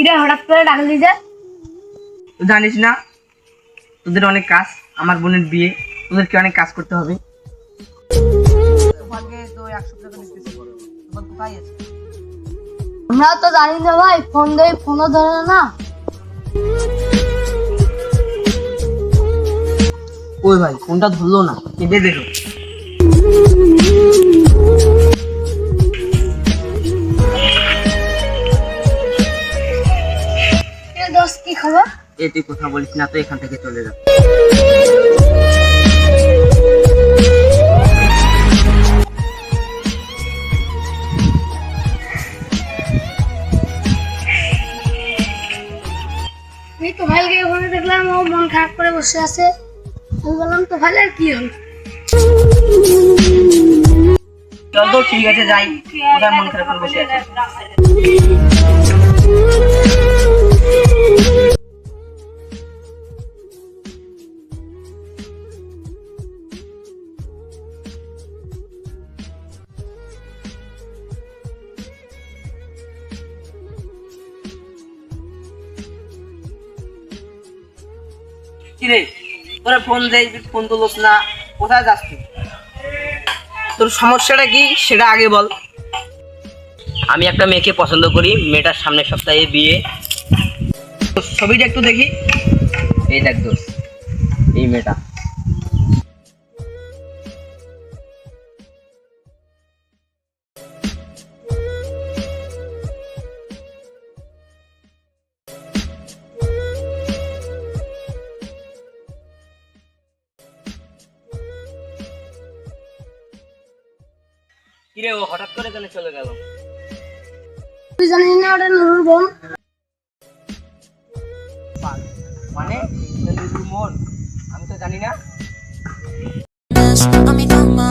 কিরে হঠাৎ করে ডাকলি যে? তুই জানিস না তোদের অনেক কাজ, আমার বোনের বিয়ে, তোদেরকে অনেক কাজ করতে হবে। তোমাকে তো 100 টাকা দিতেছি, তোমার কোথায় আছে? আমরা তো জানি না ভাই, ফোন দেই ফোনও ধরে না। ওই ভাই ফোনটা ধরলো না, কেটে দিল। দোস্ত কি খবর? এ তুই কথা বলিস না তো, এখান থেকে চলে যা। আমি তো ভাইকে ওখানে দেখলাম, ও মন খারাপ করে বসে আছে। আমি বললাম তো ভাই আর কি হল? চল তো, ঠিক আছে যাই, ওটা মন খারাপ করে বসে আছে। কিরে তোরা ফোন দেই, ফোন তো লোক না, কোথায় যাস তুই? তোর সমস্যাটা কি সেটা আগে বল। আমি একটা মেয়েকে পছন্দ করি, মেয়েটার সামনের সপ্তাহে বিয়ে। তোর ছবিটা একটু দেখি। এই দেখ দোস্ত, এই মেয়েটা। কিরে ও হঠাৎ করে কেন চলে গেল? তুই জানিস না ওটা নুরুর বোন? মানে মন, আমি তো জানি না। A mi cama,